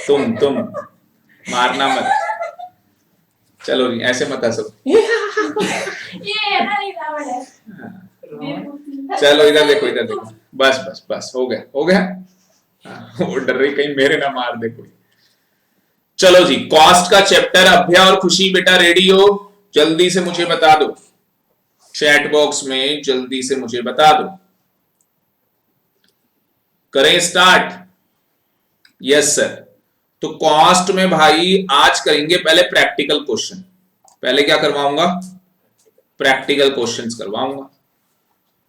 तुम मारना मत। चलो जी, ऐसे मत हंसो। ये ना नहीं रावण है। चलो इधर देखो, इधर देखो। बस बस बस, हो गया हो गया। वो डर रही कहीं मेरे ना मार दे कोई। चलो जी, कॉस्ट का चैप्टर अभ्या और खुशी बेटा रेडी हो? जल्दी से मुझे बता दो, चैट बॉक्स में जल्दी से मुझे बता दो। करें स्टार्ट? Yes sir. तो कॉस्ट में भाई आज करेंगे पहले प्रैक्टिकल क्वेश्चन। पहले क्या करवाऊंगा? प्रैक्टिकल क्वेश्चंस करवाऊंगा।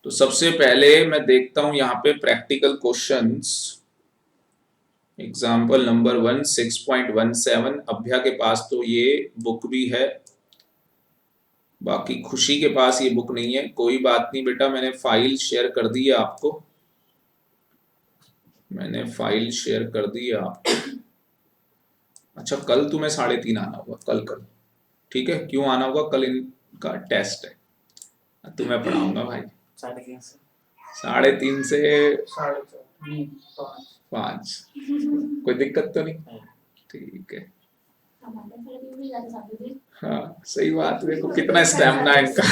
तो सबसे पहले मैं देखता हूं यहां पे प्रैक्टिकल क्वेश्चंस। Example number 1 6.17। अभ्या के पास तो ये बुक भी है, बाकी खुशी के पास ये बुक नहीं है। कोई बात नहीं बेटा, मैंने फाइल शेयर कर दी है आपको, मैंने फाइल शेयर कर दी है आपको। अच्छा, कल तुम्हें 3:30 आना होगा, कल ठीक है? क्यों आना होगा? कल इनका टेस्ट है, तुम्हें पढ़ाऊंगा भाई। 3:30 से 5। कोई दिक्कत तो नहीं? ठीक है। हाँ सही बात, देखो कितना स्टैमिना इनका।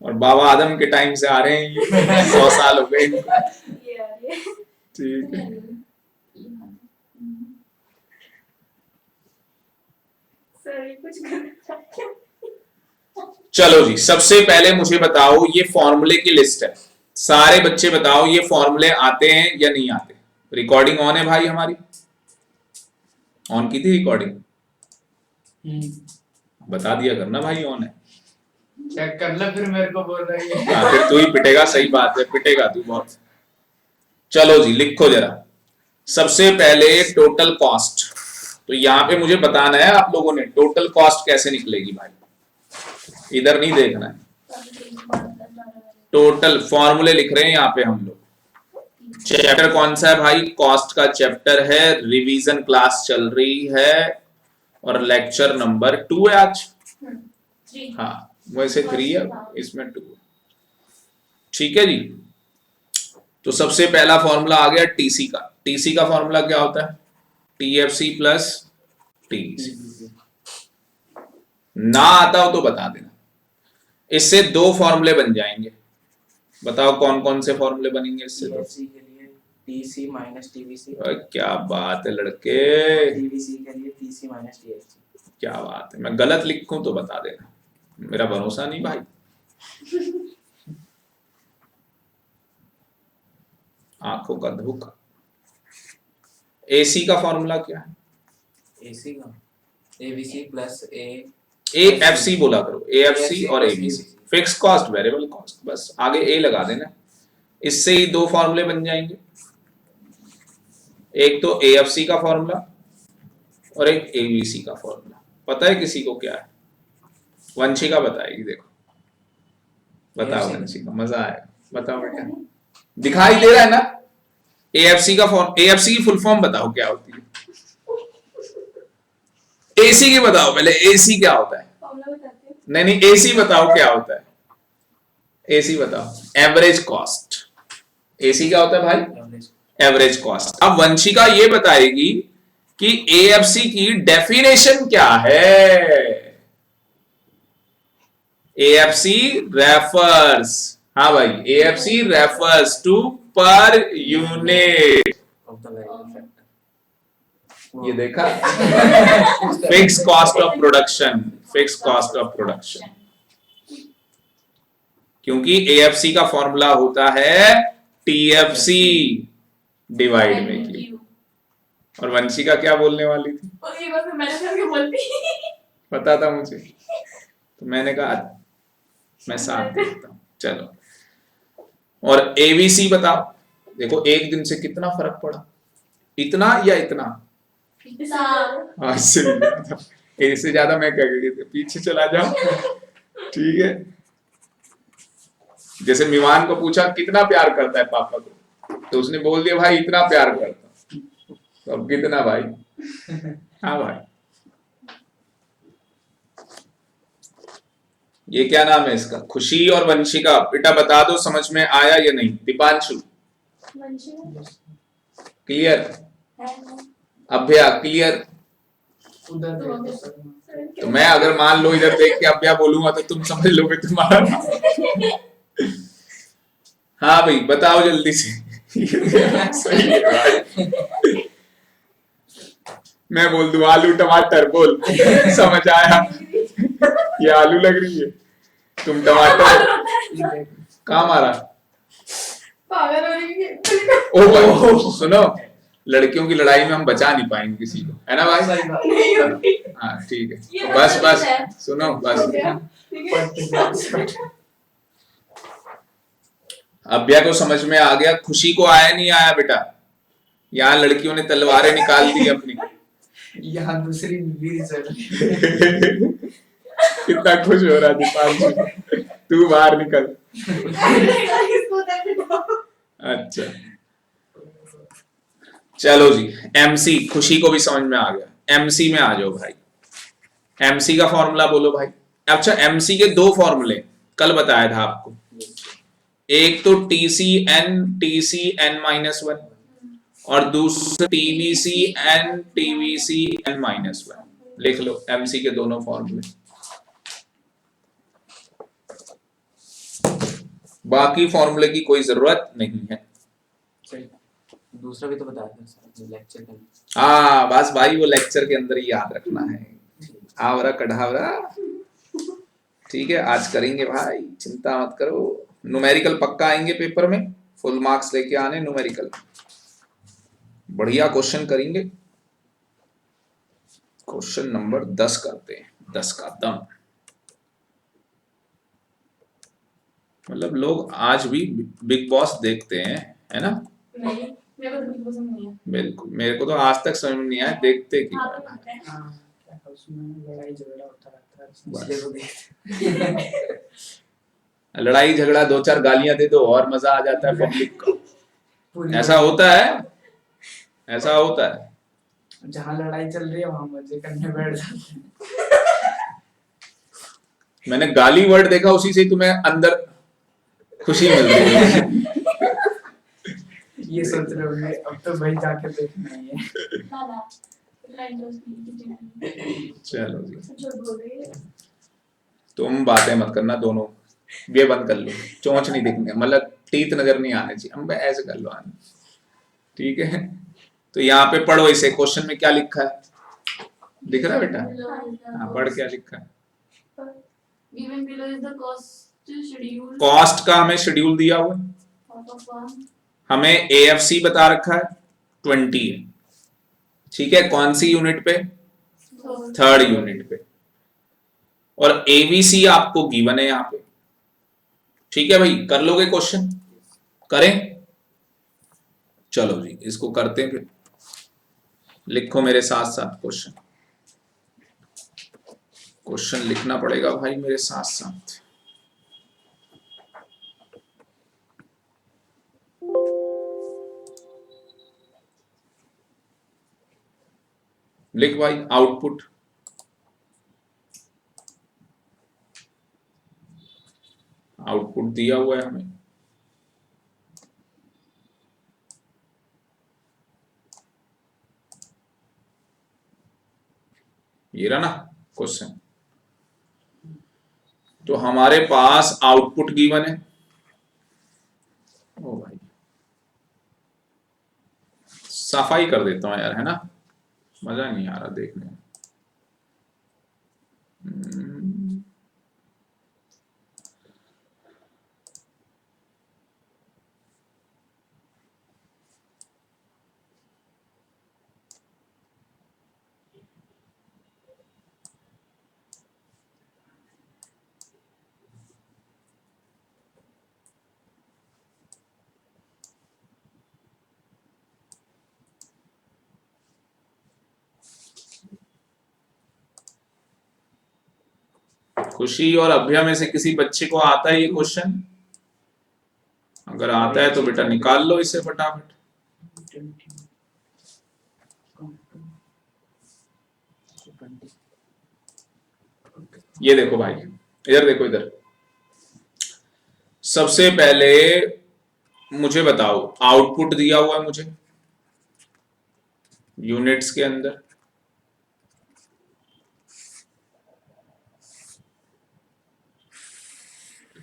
और बाबा आदम के टाइम से आ रहे हैं ये, 100 साल हो गए इनको। ठीक है। चलो जी, सबसे पहले मुझे बताओ, ये फॉर्मूले की लिस्ट है। सारे बच्चे बताओ, ये फॉर्मूले आते हैं या नहीं आते? रिकॉर्डिंग ऑन है भाई हमारी? ऑन की थी रिकॉर्डिंग? बता दिया करना भाई ऑन है। चेक कर ले, फिर मेरे को बोल रही है। हाँ, फिर तू ही पिटेगा। सही बात है, पिटेगा तू बहुत। चलो जी, लिखो जरा। सबसे पहले टोटल कॉस्ट। तो यहां पे मुझे बताना है आप लोगों ने टोटल कॉस्ट कैसे निकलेगी भाई, इधर नहीं देखना है। टोटल फॉर्मूले लिख रहे हैं यहाँ पे हम लोग। चैप्टर कौन सा है भाई? कॉस्ट का चैप्टर है, रिवीजन क्लास चल रही है और लेक्चर नंबर 2 है आज। हाँ वैसे 3 है, इसमें 2 है। ठीक है जी। तो सबसे पहला फॉर्मूला आ गया टीसी का। टीसी का फॉर्मूला क्या होता है? TFC plus TC. ना आता हो तो बता देना। इससे 2 फॉर्मूले बन जाएंगे। बताओ कौन कौन से फॉर्मूले बनेंगे इससे? टीएफसी के लिए टीसी माइनस टीवीसी। क्या बात है लड़के, टीवीसी के लिए टीसी माइनस टीएफसी। क्या बात है। मैं गलत लिखूं तो बता देना, मेरा भरोसा नहीं भाई। आंखों का धोखा। एसी का फॉर्मूला क्या है? एसी का एबीसी प्लस एएफसी बोला करो, एएफसी और ABC. Fix cost, variable cost, बस आगे ए लगा देना। इससे ही 2 फॉर्मूले बन जाएंगे। एक तो एएफसी का फॉर्मूला और एक एबीसी का फॉर्मूला। पता है किसी को क्या है? वंशिका बताएगी, देखो बताओ वंशिका, मजा आएगा। बताओ बेटा, दिखाई दे रहा है ना? एएफसी का फॉर्म, एएफसी की फुल फॉर्म बताओ क्या होती है? एसी की बताओ पहले, एसी क्या होता है? नहीं नहीं, एसी बताओ क्या होता है? एसी बताओ। Average cost. एसी क्या होता है भाई? Average cost. अब वंशिका ये बताएगी कि एएफसी की डेफिनेशन क्या है। एएफसी रेफर्स, हाँ भाई, AFC refers to per unit. ये देखा? Fix cost of production, fix cost of production. क्योंकि एएफसी का फॉर्मूला होता है टीएफसी डिवाइड में क्यू। और वंशिका क्या बोलने वाली थी? पता था मुझे, तो मैंने कहा मैं साथ देता हूं। चलो, और एबीसी बताओ। देखो एक दिन से कितना फर्क पड़ा, इतना या इतना? हाँ, इससे भी ज्यादा। इससे ज्यादा मैं क्या कह रही, पीछे चला जाओ। ठीक है, जैसे मिवान को पूछा कितना प्यार करता है पापा को, तो उसने बोल दिया भाई इतना प्यार करता। तो अब कितना भाई? हाँ भाई। ये क्या नाम है इसका? खुशी और वंशिका। बेटा बता दो समझ में आया या नहीं? दीपांशु क्लियर? अभ्या क्लियर? उधर तो देखो सर, तो मैं अगर मान लो इधर देख के अभ्या बोलूंगा तो तुम समझ लोगे तुम्हारा नाम। हाँ भाई बताओ जल्दी से। सही है भाई। मैं बोल दूं आलू टमाटर, बोल समझ आया? ये आलू लग रही है, तुम टमाटर। कहाँ मारा? पागल हो रही है। ओ भाई सुनो, लड़कियों की लड़ाई में हम बचा नहीं पाएंगे किसी को, है ना भाई? सही बात। नहीं होती। हाँ ठीक ये है, बस बदतमीज बस है। सुनो हो बस। गया, ठीक है? अभ्या को समझ में आ गया, खुशी को आया नहीं आया बेटा? यहाँ लड़कियों ने तलवारें निकाल दी अपनी। यहाँ दूसरी वीर चल रही कितना खुश हो रहा दीपांशु, तू बाहर निकल। इसको देख लो। अच्छा चलो जी, एमसी खुशी को भी समझ में आ गया, एमसी में आ जाओ भाई। एमसी का फॉर्मूला बोलो भाई। अच्छा एमसी के दो फॉर्मूले कल बताया था आपको, एक तो टीसी एन माइनस वन और दूसरा टीवीसी एन माइनस वन। लिख लो एमसी के दोनों फॉर्मूले। बाकी फॉर्मूले की कोई जरूरत नहीं है। सही। दूसरा भी तो बताया था सर लेक्चर में। हाँ बस भाई वो लेक्चर के अंदर ही याद रखना है। आवरा कढ़ावरा, ठीक है आज करेंगे भाई, चिंता मत करो। न्यूमेरिकल पक्का आएंगे पेपर में, फुल मार्क्स लेके आने न्यूमेरिकल, बढ़िया क्वेश्चन करेंगे। क्वेश्चन नंबर 10 करते हैं, 10 का दम। मतलब लोग आज भी बिग बॉस देखते हैं, है ना? नहीं, मेरे को बिल्कुल पसंद नहीं है। बिल्कुल, मेरे को तो आज तक समझ में नहीं आया देखते क्यों हाँ, है। तो खाते हैं। हाँ, क्या उसमें लड़ाई झगड़ा होता रहता है बस। इसलिए वो देखते लड़ाई झगड़ा, दो चार गालियां दे दो और मजा आ जाता है पब्लिक को। पूरी ऐसा होता है, ऐसा होता है। जहाँ लड़ाई चल रही है वहां मजे करने बैठ जाते हैं। मैंने गाली वर्ड देखा, उसी से तुम्हें अंदर खुशी मिल रही है। ये सोच रहे होंगे अब तो भाई जाके देखना ही है। ना, ना, इतना इंटरेस्ट नहीं है। चलो जी, सच बोल रही है। तुम बातें मत करना दोनों, ये बंद कर लो, चोंच नहीं दिखने, मतलब टीथ नजर नहीं आने चाहिए, हम ऐसे कर लो आने, ठीक है? तो यहाँ पे पढ़ो इसे, क्वेश्चन में क्या लिखा है दिख रहा है बेटा? हाँ पढ़, क्या लिखा है? Given below is the cost schedule cost का हमें शेड्यूल दिया हुआ है, of a firm. हमें एएफसी बता रखा है 20 है, ठीक है? कौन सी यूनिट पे? So, थर्ड यूनिट पे। और एबीसी आपको गिवन है यहाँ पे, ठीक है भाई? कर लोगे क्वेश्चन? करें? चलो जी इसको करते हैं फिर, लिखो मेरे साथ साथ क्वेश्चन। क्वेश्चन लिखना पड़ेगा भाई मेरे साथ साथ। लिख भाई आउटपुट। आउटपुट दिया हुआ है हमें, ये रहा ना क्वेश्चन। तो हमारे पास आउटपुट गिवन है। ओ भाई सफाई कर देता हूं यार, है ना? मजा नहीं आ रहा देखने में। खुशी और अभ्या में से किसी बच्चे को आता है ये क्वेश्चन? अगर आता है तो बेटा निकाल लो इसे फटाफट। ये देखो भाई, इधर देखो, इधर सबसे पहले मुझे बताओ, आउटपुट दिया हुआ है मुझे, यूनिट्स के अंदर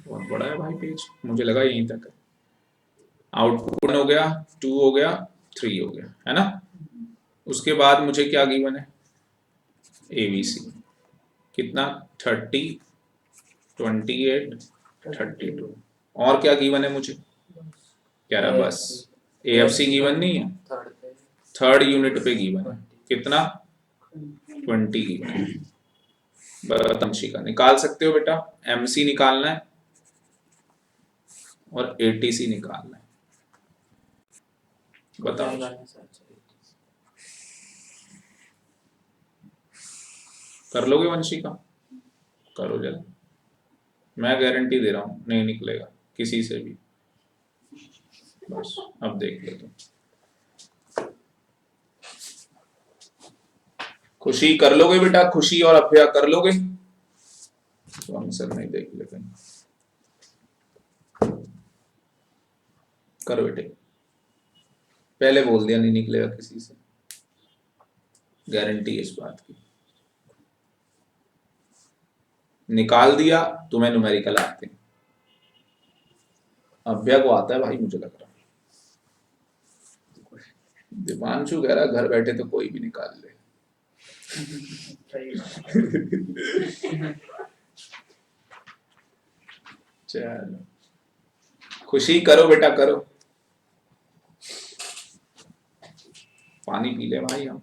बहुत बड़ा है भाई पेज, मुझे लगा यहीं तक है। आउटपुट हो गया, 2 हो गया, 3 हो गया, है ना। उसके बाद मुझे क्या गिवन है, एबीसी कितना 30, 28, 32, और क्या गिवन है मुझे, कह रहा बस एएफसी गिवन नहीं है, थर्ड पे थर्ड यूनिट पे गिवन है, कितना 20 गिवन है। बतमशी का निकाल सकते हो बेटा, एमसी निकालना है और एटीसी निकालना है, बताओ। कर लोगे वंशी का, करो जल्दी, मैं गारंटी दे रहा हूं नहीं निकलेगा किसी से भी, बस अब देख लो तुम। खुशी कर लोगे बेटा, खुशी और अभ्या कर लोगे, तो आंसर नहीं देख ले कहीं, करो बेटे, पहले बोल दिया नहीं निकलेगा किसी से, गारंटी है इस बात की। निकाल दिया तुम्हें न्यूमेरिकल आते हैं, अभ्या को आता है भाई मुझे लग रहा है, दिवांशु कह रहा घर बैठे तो कोई भी निकाल ले। चलो खुशी करो बेटा करो, पानी पी ले भाई, हम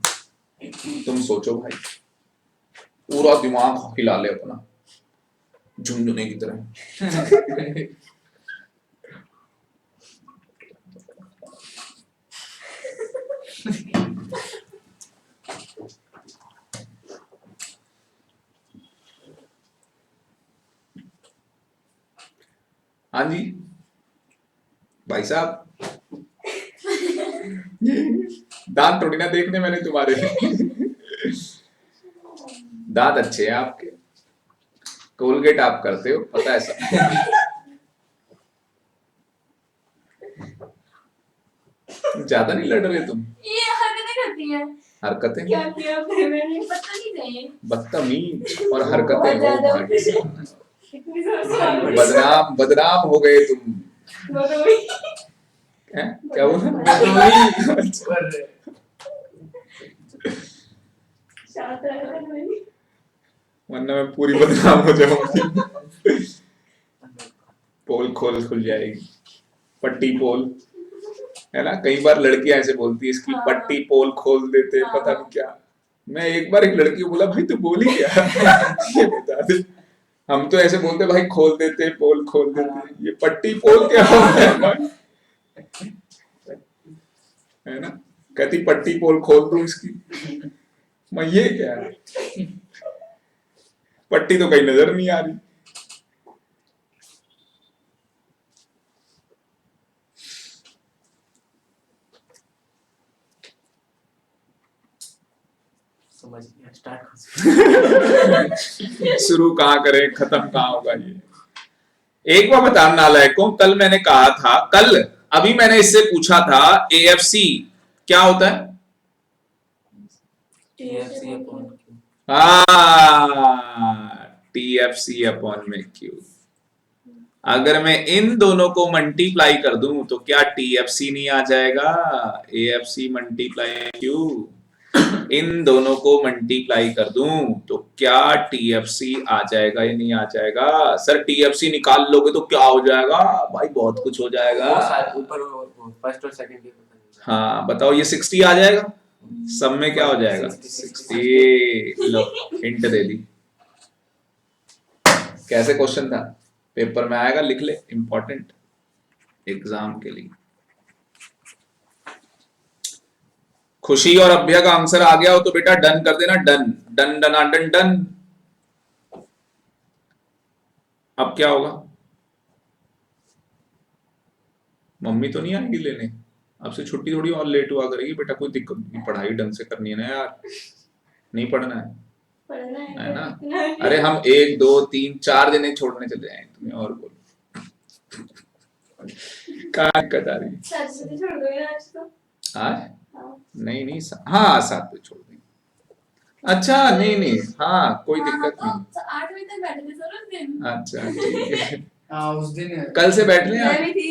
तुम सोचो भाई, पूरा दिमाग हिला ले अपना झुनझुने की तरह। हाँ जी भाई साहब, दांत थोड़ी ना देखने मैंने तुम्हारे, दांत अच्छे हैं आपके, कोलगेट आप करते हो पता है सब। ज्यादा नहीं लड़ रहे तुम, ये हरकतें करती है, हरकतें क्या किया फिर मैंने पता नहीं नहीं बदतमीज और हरकतें बहुत हो ज्यादा भाई, इतनी जोर से आ रही है। बदनाम बदनाम हो गए तुम, बदोई हैं क्या बोला, शांत रहना नहीं, वरना मैं पूरी बदनाम हो जाऊंगी। पोल खोल खुल जाएगी, पट्टी पोल, है ना, कई बार लड़कियां ऐसे बोलती है इसकी हाँ, पट्टी पोल खोल देते, हाँ, पता नहीं क्या। मैं एक बार एक लड़की को बोला भाई तू बोली क्या, ये बता दे। हम तो ऐसे बोलते भाई खोल देते पोल खोल देते, ये पट्टी पोल क्या होता है भाई, है ना, कहती पट्टी पोल खोल दूं इसकी, मैं ये क्या है, पट्टी तो कहीं नजर नहीं आ रही। समझ गया, स्टार्ट शुरू कहाँ करें खत्म कहाँ होगा ये। एक बार बता नालायकों, कल मैंने कहा था, कल अभी मैंने इससे पूछा था एएफसी क्या होता है, TFC upon Q, TFC upon में क्यू। अगर मैं इन दोनों को मल्टीप्लाई कर दूं तो क्या टीएफसी नहीं आ जाएगा, एएफसी मल्टीप्लाई क्यू, इन दोनों को मल्टीप्लाई कर दूं तो क्या टीएफसी आ जाएगा या नहीं आ जाएगा। सर टीएफसी निकाल लोगे तो क्या हो जाएगा भाई, बहुत कुछ हो जाएगा। ऊपर फर्स्ट और सेकंड के पता नहीं। हाँ बताओ, ये 60 आ जाएगा, सब में क्या हो जाएगा 60। लो हिंट दे दी, कैसे क्वेश्चन था, पेपर में आएगा, लिख ले, इंपॉर्टेंट एग्जाम के लिए। खुशी और अभ्या का आंसर आ गया हो तो बेटा डन कर देना, डन डन डना डन डन। अब क्या होगा, मम्मी तो नहीं आएगी लेने, अब से छुट्टी थोड़ी और लेट हुआ करेगी बेटा, कोई दिक्कत नहीं, पढ़ाई ढंग से करनी है ना यार, नहीं पढ़ना है, है ना। अरे हम 1 2 3 4 दिन छोड़ने चले जाएंगे तुम्हें, और बोलो क्या दिक्कत आ रही है। सरस्वती छोड़ दोगे ना आज तो, आज हाँ। नहीं नहीं हाँ 7 पे छोड़ देंगे। अच्छा नहीं नहीं हाँ कोई दिक्कत नहीं। तो 8 बजे तक बैठे थे सर उस दिन। अच्छा ठीक है। हाँ उस दिन कल से बैठ रहे हैं मैं आप? भी थी।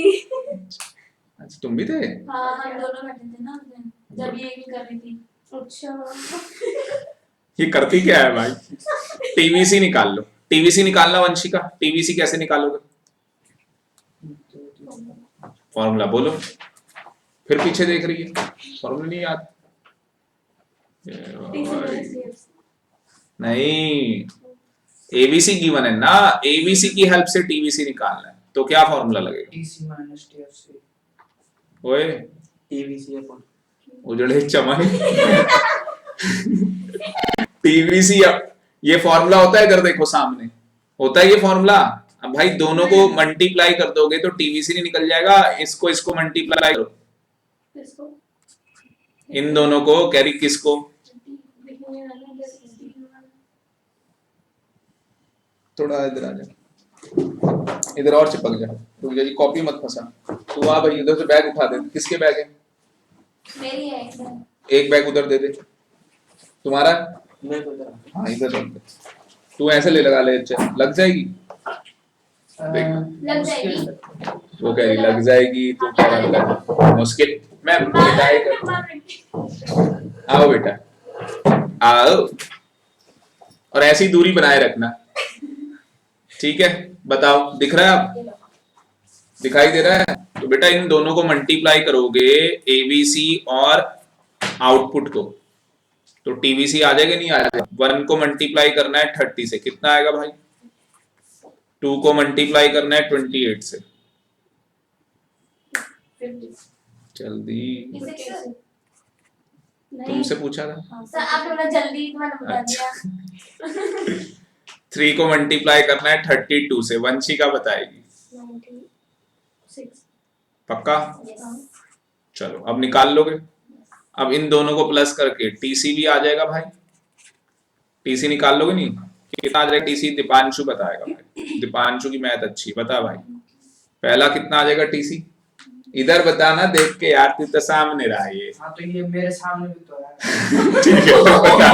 अच्छा तुम भी थे? हाँ हम दोनों बैठे थे ना उस दिन जब ये भी कर रही थी। अच्छा। ये करती क्या है भाई? टीवीसी निकाल लो। टीवीसी निकालना वंशिका, टीवीसी कैसे निकालोगे? फॉर्मूला बोलो। फिर पीछे देख रही है, फॉर्मूला नहीं याद। नहीं एबीसी गिवन है ना, एबीसी की हेल्प से टीवीसी निकालना है तो क्या फॉर्मूला लगेगा? टीसी माइनस टीएफसी ओए टीवीसी अपन उजड़े चमन। टीवीसी ये फॉर्मूला होता है, इधर देखो सामने होता है ये फॉर्मूला। अब भाई दोनों को मल्टीप्लाई कर दोगे तो टीवीसी नहीं निकल जाएगा, इसको इसको मल्टीप्लाई करो। किसको? इन दोनों को कैरी किसको? थोड़ा इधर आ जा, इधर और चिपक जा, रुक जा, ये कॉपी मत फंसा। तू आ भाई इधर से बैग उठा दे। किसके बैग है? मेरी है एक बैग उधर दे दे। तुम्हारा? मैं तो इधर हाँ इधर रख दे। तू ऐसे ले लगा ले, अच्छा लग जाएगी। लग जाएगी। वो कह रही लग जाएगी, तो कह रहा लग मुश्किल। मैं आओ बेटा आओ, और ऐसी दूरी बनाए रखना, ठीक है? बताओ दिख रहा है आप? दिखाई दे रहा है? तो बेटा इन दोनों को मल्टीप्लाई करोगे एबीसी और आउटपुट को, तो टीवीसी आ जाएगा नहीं आ जाएगा? 1 को मल्टीप्लाई करना है 30 से, कितना आएगा भाई? 2 को मल्टीप्लाई करना है 28 से, जल्दी। तुमसे पूछा था सर आपने बोला जल्दी तो मैंने बता दिया। 3 को मल्टीप्लाई करना है 32 से, वंशिका बताएगी। 96। पक्का? चलो अब निकाल लोगे। अब इन दोनों को प्लस करके टीसी भी आ जाएगा भाई। टीसी निकाल लोगे नहीं? कितना आ जाएगा टीसी? दीपांशु बताएगा भाई, दीपांशु की मैथ अच्छी, बता भाई पहला कितना आ जाएगा टीसी? इधर बताना देख के यार, तू तो सामने रहा ये। हाँ तो ये मेरे सामने भी तो है। ठीक है तो बता।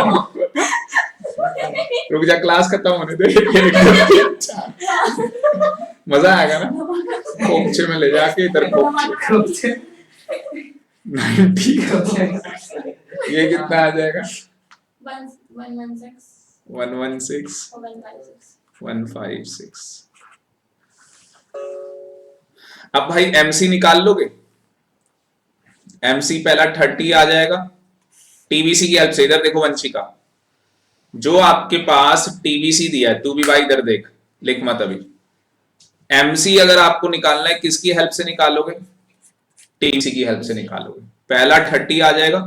रुक जा क्लास खत्म होने दे। मजा आएगा ना, खोपचे में ले जाके इधर खोपचे। 90 ये कितना आ जाएगा? 116 116 और 156। 156। अब भाई एमसी निकाल लोगे? एमसी पहला 30 आ जाएगा टीवीसी की हेल्प से। इधर देखो वंशिका, जो आपके पास टीवीसी दिया है, तू भी भाई इधर देख, लिख मत अभी। एमसी अगर आपको निकालना है किसकी हेल्प से निकालोगे? टीवीसी की हेल्प से निकालोगे। पहला 30 आ जाएगा,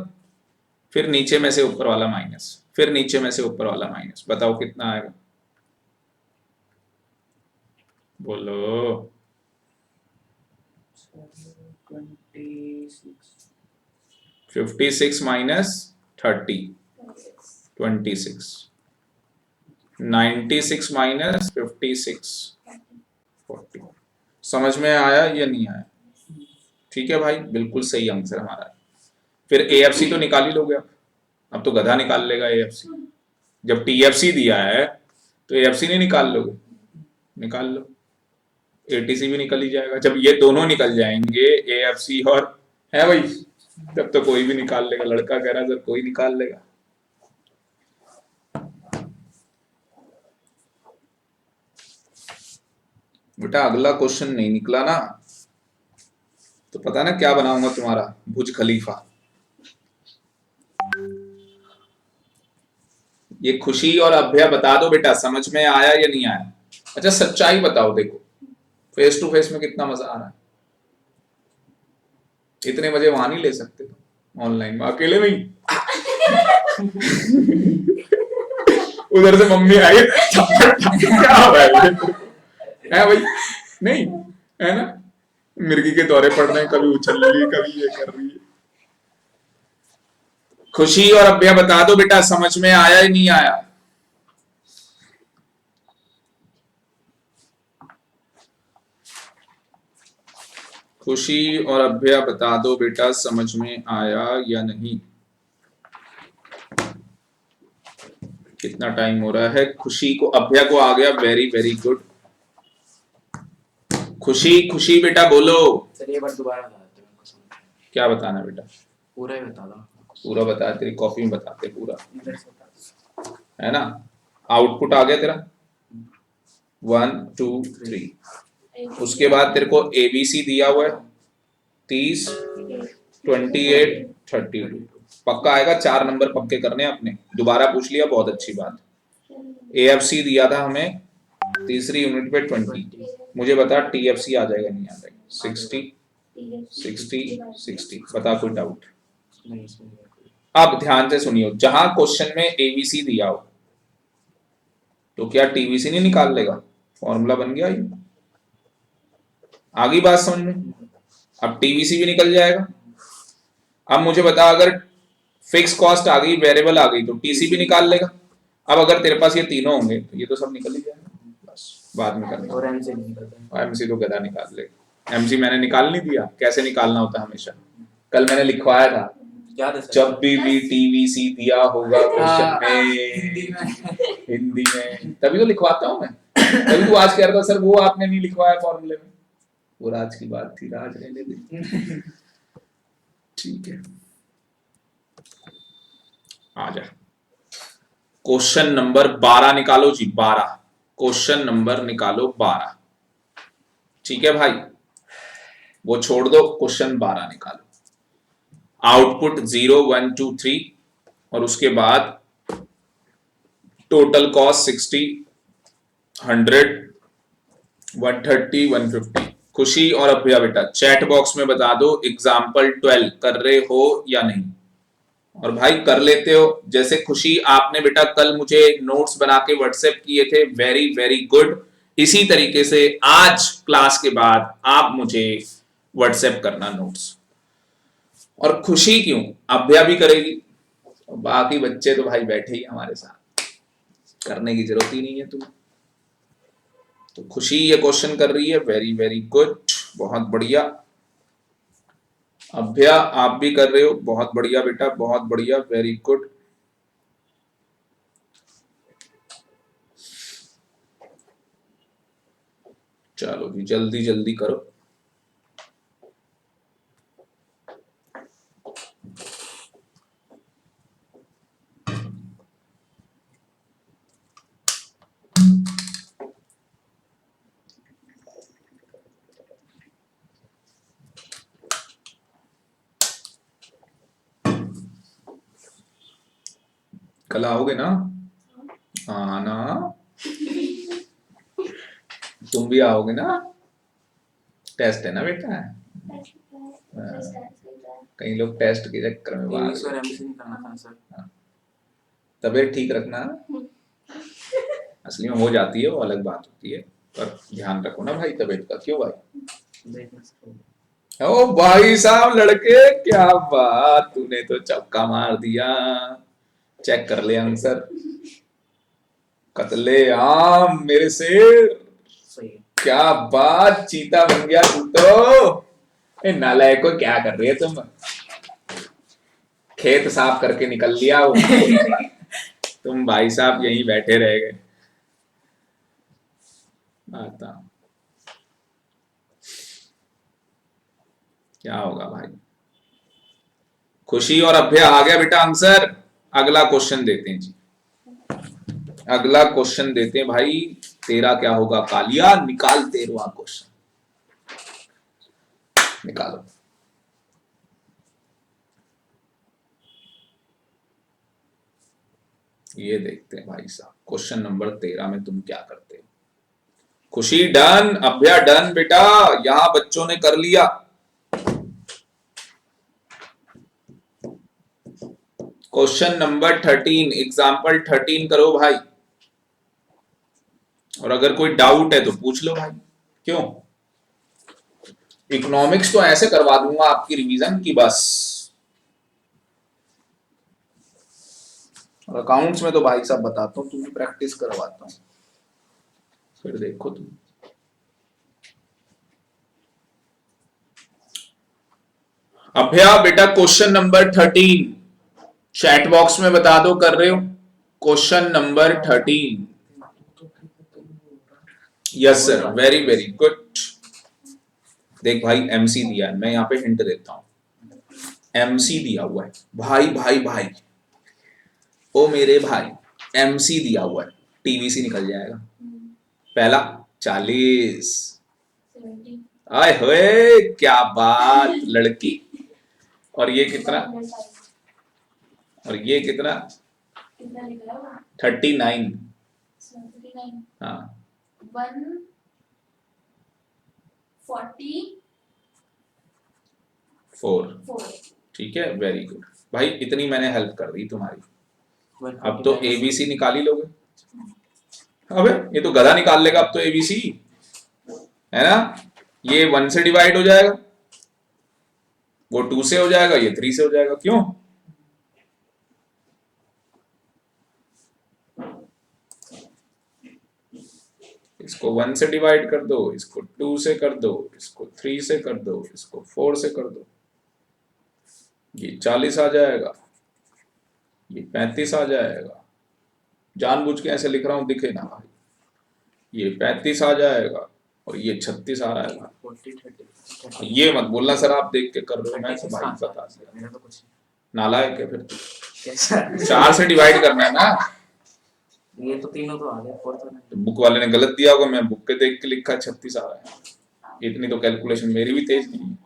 फिर नीचे में से ऊपर वाला माइनस, फिर नीचे में से ऊपर वाला माइनस। बताओ कितना आएगा? बोलो। 56 माइनस 30 26, 96 माइनस 56 40। समझ में आया या नहीं आया? ठीक है भाई, बिल्कुल सही आंसर हमारा। फिर एएफसी तो निकाल ही लोगे अब तो गधा निकाल लेगा एएफसी। जब टीएफसी दिया है तो एएफसी नहीं निकाल लोगे? निकाल लो। एटीसी भी निकल ही जाएगा। जब ये दोनों निकल जाएंगे एएफसी और है भाई, तब तो कोई भी निकाल लेगा। लड़का कह रहा सर कोई निकाल लेगा। बेटा अगला क्वेश्चन नहीं निकला ना तो पता ना क्या बनाऊंगा तुम्हारा, बुर्ज खलीफा। ये खुशी और अभ्या बता दो बेटा, समझ में आया या नहीं आया? अच्छा सच्चाई बताओ, देखो फेस टू फेस में कितना मजा आ रहा है। इतने मजे वहां नहीं ले सकते ऑनलाइन में, अकेले में ही। उधर से मम्मी आई, क्या हो रहा है भाई? नहीं है ना, मिर्गी के दौरे पड़ रहे हैं, कभी उछल रही है, कभी ये कर रही है। खुशी और अभ्या बता दो बेटा, समझ में आया या नहीं आया? खुशी और अभ्या बता दो बेटा, समझ में आया या नहीं? कितना टाइम हो रहा है? खुशी को, अभ्या को आ गया, वेरी वेरी गुड। खुशी खुशी बेटा बोलो। सर ये बार दोबारा बता देते मेरे को समझ। क्या बताना बेटा? पूरा ही बता दो। पूरा बता, तेरी कॉपी में बताते पूरा, इधर से बता दो। है ना? आउटपुट आ गया तेरा 1 2 3। उसके बाद तेरे को एबीसी दिया हुआ है 30 28 32। पक्का आएगा, 4 नंबर पक्के करने हैं अपने। दोबारा पूछ लिया, बहुत अच्छी बात। एएफसी दिया था हमें तीसरी यूनिट पे 20। मुझे बता टीएफसी आ जाएगा नहीं आ जाएगा? 60 बता, कोई डाउट? नहीं इसमें नहीं है कोई। अब ध्यान से सुनियो, जहां क्वेश्चन में एबीसी दिया हो तो क्या टीवीसी नहीं निकाल लेगा? फॉर्मूला बन गया ये। आ गई बात समझ में? अब टीवीसी भी निकल जाएगा। अब मुझे बता, अगर फिक्स कॉस्ट आ गई, वेरिएबल आ गई, तो टीसी भी निकाल लेगा। अब अगर तेरे पास ये तीनों होंगे तो ये तो सब निकल ही जाएगा, बस बाद में करना। और एमसी नहीं निकलता है। एमसी तो गधा निकाल लेगा। एमसी मैंने निकाल नहीं दिया, कैसे निकालना होता है हमेशा। कल मैंने लिखवाया था, याद है सर? जब भी टीवीसी दिया होगा क्वेश्चन हिंदी में, में हिंदी में, तभी तो लिखवाता हूँ मैं। तभी तो आज कह रहा था सर वो आपने नहीं लिखवाया फॉर्मूले में। वो राज की बात थी, राज रहने दे। ठीक है, आ जा। क्वेश्चन नंबर 12 निकालो जी, 12। क्वेश्चन नंबर निकालो 12। ठीक है भाई, वो छोड़ दो, क्वेश्चन 12 निकालो। आउटपुट 0 1 2 3 और उसके बाद टोटल कॉस्ट 60 100 130 150। खुशी और अभ्या बेटा चैट बॉक्स में बता दो एग्जाम्पल 12 कर रहे हो या नहीं। और भाई कर लेते हो, जैसे खुशी आपने बेटा कल मुझे नोट्स बना के व्हाट्सएप किए थे, वेरी वेरी गुड। इसी तरीके से आज क्लास के बाद आप मुझे व्हाट्सएप करना नोट्स। और खुशी क्यों, अभ्या भी करेगी, बाकी बच्चे तो भाई बैठे ही हमारे साथ, करने की जरूरत ही नहीं है तुम्हें। तो खुशी ये क्वेश्चन कर रही है, वेरी वेरी गुड, बहुत बढ़िया। अभ्या आप भी कर रहे हो, बहुत बढ़िया बेटा, बहुत बढ़िया, वेरी गुड। चलो जी, जल्दी जल्दी करो। कल आओगे ना? आना, तुम भी आओगे ना? टेस्ट है ना बेटा? कई लोग टेस्ट के चक्कर में भाग टीवीसी और एमसी नहीं करना था सर। तबीयत ठीक रखना। असली में हो जाती है, वो अलग बात होती है, पर ध्यान रखो ना भाई तबीयत का। क्यों भाई? देखना सर। ओ भाई साहब लड़के, क्या बात, तूने तो चौका मार दिया। चेक कर ले आंसर। कतले आम मेरे शेर, सही है। क्या बात, चीता बन गया तू तो। ए नालायक को, क्या कर रही है तुम? खेत साफ करके निकल लिया वो। तुम भाई साहब यहीं बैठे रह गए। आता क्या होगा भाई? खुशी और अभ्या आ गया बेटा आंसर। अगला क्वेश्चन देते हैं जी, अगला क्वेश्चन देते हैं भाई। तेरा क्या होगा कालिया? निकाल 13वां क्वेश्चन, निकालो। ये देखते हैं भाई साहब, क्वेश्चन नंबर 13 में तुम क्या करते हो। खुशी डन, अभ्या डन बेटा, यहां बच्चों ने कर लिया। क्वेश्चन नंबर 13, एग्जाम्पल 13 करो भाई। और अगर कोई डाउट है तो पूछ लो भाई। क्यों, इकोनॉमिक्स तो ऐसे करवा दूंगा आपकी रिवीजन की बस। और अकाउंट्स में तो भाई साहब बताता हूँ, तुम्हें प्रैक्टिस करवाता हूँ, फिर देखो तुम। अभ्या बेटा क्वेश्चन नंबर 13 चैट बॉक्स में बता दो कर रहे हो। Question number 13। Yes sir, very very good. देख भाई एमसी दिया है, मैं यहाँ पे हिंट देता हूँ। एमसी दिया हुआ है भाई भाई भाई, ओ मेरे भाई, एमसी दिया हुआ है, टीवीसी निकल जाएगा। पहला 40। 70 आए होए क्या बात लड़की। और ये कितना, और ये कितना, कितना निकला वो 39। 79 हाँ 144 ठीक है, वेरी गुड भाई, इतनी मैंने हेल्प कर दी तुम्हारी। 149 अब तो एबीसी निकाल ही लोगे। अबे ये तो गधा निकाल लेगा अब तो एबीसी, है ना। ये 1 से डिवाइड हो जाएगा, वो 2 से हो जाएगा, ये 3 से हो जाएगा। क्यों? इसको 1 से डिवाइड कर दो, इसको 2 से कर दो, इसको 3 से कर दो, इसको 4 से कर दो, ये 40 आ जाएगा, ये 35 आ जाएगा। जानबूझ के ऐसे लिख रहा हूं दिखे ना भाई। ये 35 आ जाएगा और ये 36 आ रहा है। 40 30 ये मत बोलना सर आप देख के कर रहे हो, मैं तो भाई बता दिया। मेरा तो कुछ नालायक है फिर तू। कैसा 4 से डिवाइड करना है ना, ये तो तीनों तो आ गए, फोर्थ तो नहीं। तो बुक वाले ने गलत दिया होगा, मैं बुक के देख के लिखा 36 आ रहा है। इतनी तो कैलकुलेशन मेरी भी तेज नहीं है।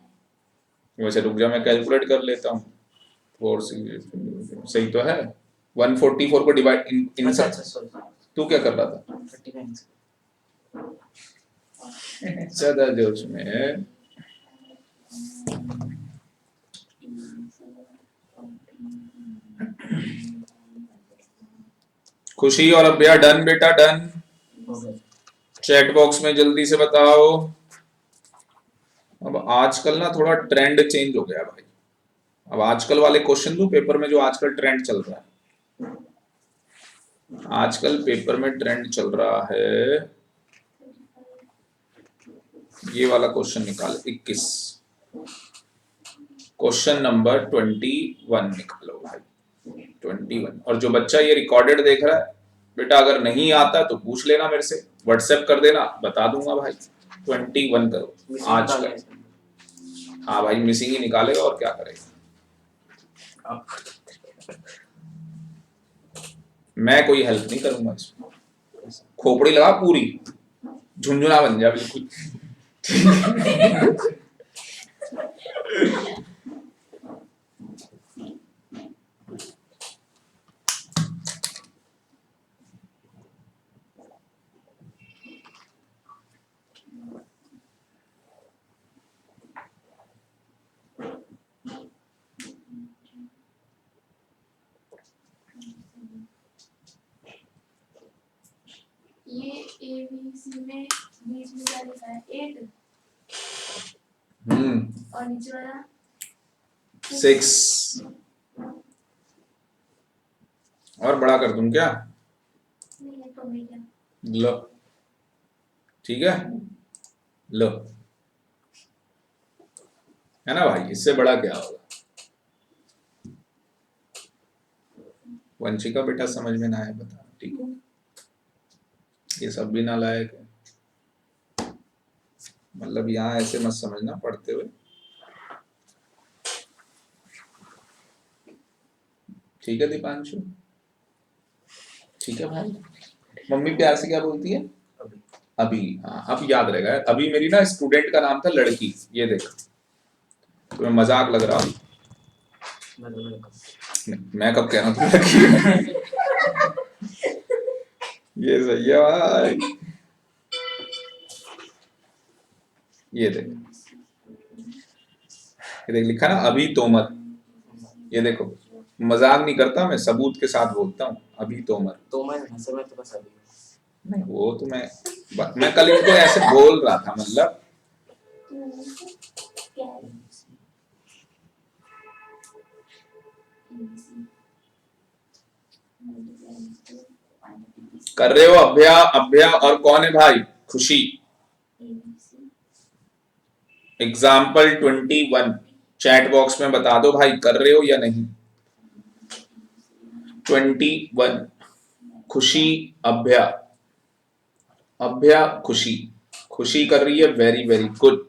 वैसे रुक जा मैं कैलकुलेट कर लेता हूँ। 4 सही तो है। 144 को डिवाइड इन अच्छा से। अच्छा सॉरी तू क्या कर रहा था? 39 ज्यादा जोश में। खुशी और अभ्या डन बेटा डन। हो गए। चैट बॉक्स में जल्दी से बताओ। अब आजकल ना थोड़ा ट्रेंड चेंज हो गया भाई। अब आजकल वाले क्वेश्चन दूं पेपर में, जो आजकल ट्रेंड चल रहा है। आजकल पेपर में ट्रेंड चल रहा है, ये वाला क्वेश्चन निकाल 21। क्वेश्चन नंबर 21 निकालो भाई, 21। और जो बच्चा ये रिकॉर्डेड देख रहा है बेटा, अगर नहीं आता तो पूछ लेना मेरे से, व्हाट्सएप कर देना, बता दूंगा भाई। 21 करो आज का। हाँ भाई मिसिंग ही निकालेगा और क्या करेगा। मैं कोई हेल्प नहीं करूंगा इसमें, खोपड़ी लगा पूरी, झुंझुना बन जा बिल्कुल। ये ABC में बीच में क्या लिखा है 8 और नीचे वाला 6 और बड़ा कर दूं क्या? नहीं है तो नहीं है। लो ठीक है, लो, है ना भाई, इससे बड़ा क्या होगा। वंशिका बेटा समझ में ना आए बता, ठीक है। ये सब भी नालायक है, मतलब यहाँ ऐसे मत समझना पढ़ते हुए, ठीक है दीपांशु, ठीक है भाई। मम्मी प्यार से क्या बोलती है? अभी। हाँ अब याद रहेगा। अभी मेरी ना स्टूडेंट का नाम था लड़की, ये देख, तुम्हें मजाक लग रहा। मैं कब कह रहा हूँ तुम लड़की? ये सही है भाई। ये देख, ये देख लिखा ना अभी तोमर। ये देखो मजाक नहीं करता मैं, सबूत के साथ बोलता हूँ, अभी तोमर। तोमर हंसे में तो बस अभी नहीं वो तो मैं कल इनको ऐसे बोल रहा था, मतलब क्या है कर रहे हो अभ्या। अभ्या और कौन है भाई? खुशी। एग्जाम्पल 21 चैट बॉक्स में बता दो भाई, कर रहे हो या नहीं। 21 खुशी अभ्या, अभ्या खुशी, खुशी कर रही है, वेरी वेरी गुड।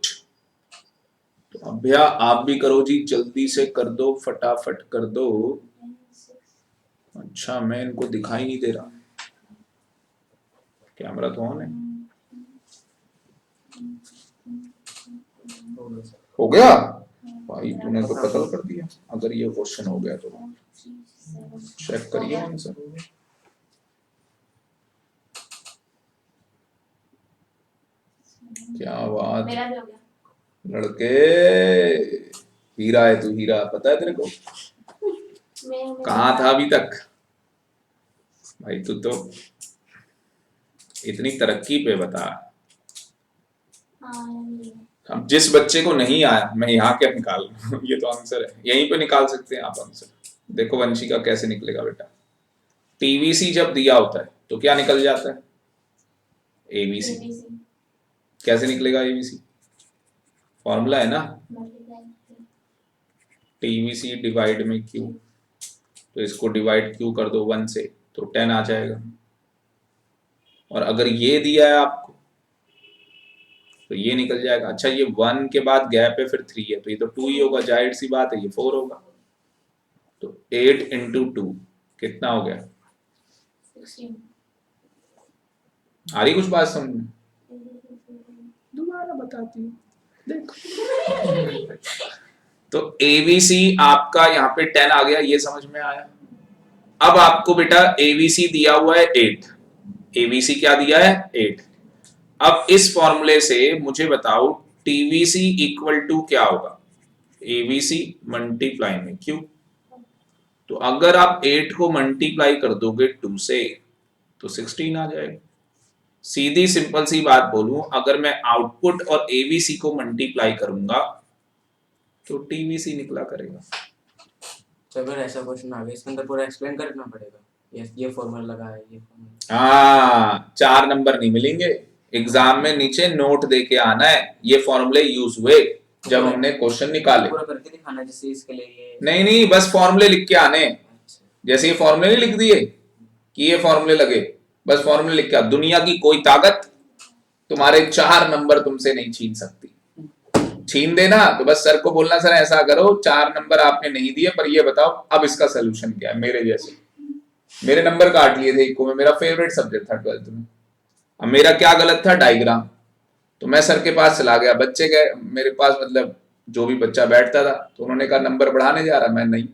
तो अभ्या आप भी करो जी, जल्दी से कर दो, फटाफट कर दो। अच्छा मैं इनको दिखाई नहीं दे रहा, कैमरा तो ऑन है। हो गया भाई, तूने तो कत्ल कर दिया। अगर ये क्वेश्चन हो गया तो चेक करिए आंसर। क्या बात, मेरा भी हो गया। लड़के हीरा है तू, हीरा, पता है तेरे को। कहाँ था अभी तक भाई, तू तो इतनी तरक्की पे बता। अब जिस बच्चे को नहीं आया मैं यहाँ क्या निकाल लूं? ये तो आंसर है, यहीं पे निकाल सकते हैं आप आंसर। देखो वंशिका कैसे निकलेगा बेटा। टीवीसी जब दिया होता है तो क्या निकल जाता है, एबीसी। कैसे निकलेगा एबीसी, फॉर्मूला है ना, टीवीसी डिवाइड में क्यू। तो इसको डिवाइड क्यू कर दो 1 से तो 10 आ जाएगा। और अगर ये दिया है आपको तो ये निकल जाएगा। अच्छा ये 1 के बाद गैप है, फिर 3 है तो ये तो 2 ही होगा, जाहिर सी बात है ये 4 होगा। तो 8 इंटू 2 कितना हो गया, 16। आ रही कुछ बात समझ में? दोबारा बताती हूँ देखो। तो एबीसी आपका यहाँ पे 10 आ गया, ये समझ में आया। अब आपको बेटा एबीसी दिया हुआ है 8, एबीसी क्या दिया है 8। अब इस फॉर्मूले से मुझे बताओ टीवीसी इक्वल टू क्या होगा, एबीसी मल्टीप्लाई में क्यू। तो अगर आप 8 को मल्टीप्लाई कर दोगे 2 से तो 16 आ जाएगा। सीधी सिंपल सी बात बोलूं, अगर मैं आउटपुट और एबीसी को मल्टीप्लाई करूंगा तो टीवीसी निकला करेगा। तो अगर ऐसा क्वेश्चन आ गया इसके अंदर पूरा एक्सप्लेन करना पड़ेगा, ये फॉर्मूला लगा है, ये फॉर्मूला। हाँ 4 नंबर नहीं मिलेंगे एग्जाम में, नीचे नोट दे के आना है ये फॉर्मूले यूज हुए जब हमने क्वेश्चन निकाले। पूरा करके दिखाना, जैसे इसके लिए ये नहीं बस फॉर्मूले लिख के आने। जैसे ये फॉर्मूले नहीं लिख दिए कि ये फॉर्मूले लगे, बस फॉर्मूले लिख के आ। दुनिया की कोई ताकत तुम्हारे 4 नंबर तुमसे नहीं छीन सकती। छीन देना तो बस सर को बोलना, सर ऐसा करो 4 नंबर आपने नहीं दिए पर ये बताओ अब इसका सोल्यूशन क्या है। मेरे जैसे मेरे नंबर काट लिए थे इको में, मेरा फेवरेट सब्जेक्ट था 12th में। अब मेरा क्या गलत था, डायग्राम। तो मैं सर के पास चला गया, बच्चे गए मेरे पास, मतलब जो भी बच्चा बैठता था, तो उन्होंने कहा नंबर बढ़ाने जा रहा, मैं नहीं।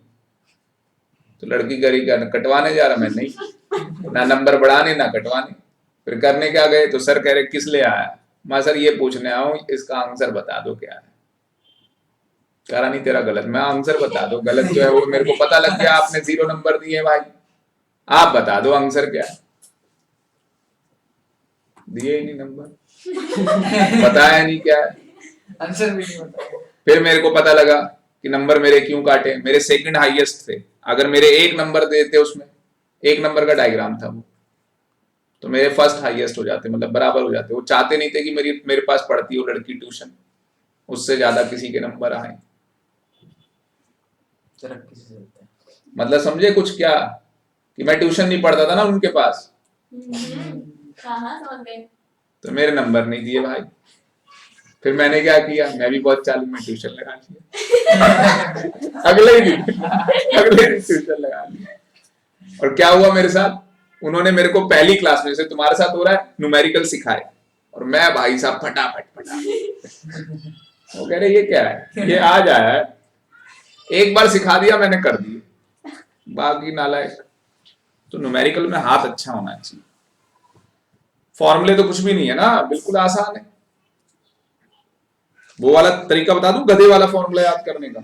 तो लड़की करी क्या, कटवाने जा रहा, मैं नहीं। ना नंबर बढ़ाने ना कटवाने। फिर करने क्या गए तो सर कह रहे किस लिए आया, मैं सर ये पूछने आया हूँ इसका आंसर बता दो क्या है। कह रहा नहीं तेरा गलत, मैं आंसर बता दो, गलत जो है वो मेरे को पता लग गया, आपने 0 नंबर दिए भाई, आप बता दो आंसर क्या है। दिए ही नहीं नंबर, बताया नहीं क्या है, आंसर भी नहीं बताया। फिर मेरे को पता लगा कि नंबर मेरे क्यों काटे, मेरे सेकंड हाईएस्ट थे। अगर मेरे 1 नंबर देते उसमें, 1 नंबर का डायग्राम था वो, तो मेरे फर्स्ट हाईएस्ट हो जाते, मतलब बराबर हो जाते। वो चाहते नहीं थे कि मेरे पास पढ़ती हो लड़की ट्यूशन, उससे ज्यादा किसी के नंबर आए। मतलब समझे कुछ क्या, कि मैं ट्यूशन नहीं पढ़ता था ना उनके पास, समझ गए। तो मेरे नंबर नहीं दिए भाई। फिर मैंने क्या किया, मैं भी बहुत चालू में ट्यूशन लगा लिया। अगले दिन ट्यूशन लगा लिया। और क्या हुआ मेरे साथ, उन्होंने मेरे को पहली क्लास में, जैसे तुम्हारे साथ हो रहा है, न्यूमेरिकल सिखाए, और मैं भाई साहब फटाफट वो कह रहे ये क्या है, ये आ जाए, एक बार सिखा दिया मैंने, कर दिया, बाकी नालायक। तो न्यूमेरिकल में हाथ अच्छा होना चाहिए। फॉर्मूले तो कुछ भी नहीं है ना, बिल्कुल आसान है। वो वाला तरीका बता दूं, गधे वाला फॉर्मूला याद करने का।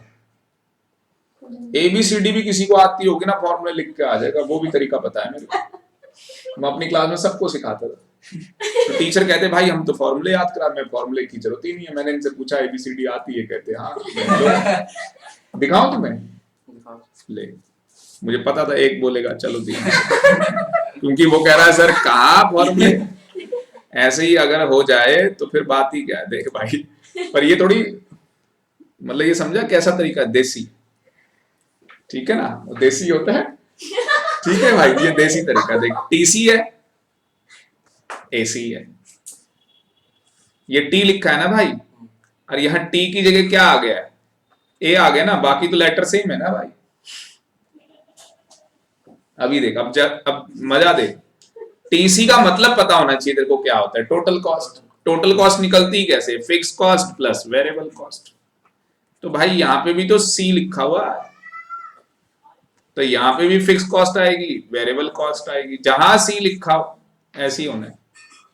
ABCD भी किसी को आती होगी ना, फॉर्मूले लिख के आ जाएगा, वो भी तरीका पता है मेरे को। मैं अपनी क्लास में सबको सिखाता था। तो टीचर कहते भाई हम तो फॉर्मूले याद करा, मैं फॉर्मूले की जरूरत ही नहीं है। मैंने इनसे पूछा ABCD आती है, कहते हाँ। दिखाऊं तुम्हें, ले, मुझे पता था एक बोलेगा, चलो दिखा। क्योंकि वो कह रहा है सर कहाँ फॉर्मूले, ऐसे ही अगर हो जाए तो फिर बात ही क्या है। देख भाई, पर ये थोड़ी, मतलब ये समझा कैसा तरीका, देसी, ठीक है ना, वो देसी होता है। ठीक है भाई, ये देसी तरीका देख, टीसी है, एसी है, ये टी लिखा है ना भाई, और यहाँ टी की जगह क्या आ गया है, ए आ गया ना, बाकी तो लेटर सेम है ना भाई। अभी देख, अब मजा देख, टीसी का मतलब पता होना चाहिए तेरे को क्या होता है, टोटल कॉस्ट। टोटल कॉस्ट निकलती कैसे, fix cost plus variable cost. तो भाई यहाँ पे भी तो सी लिखा हुआ है, तो यहाँ पे भी फिक्स कॉस्ट आएगी, वेरिएबल कॉस्ट आएगी, जहां सी लिखा हो ऐसी होना है।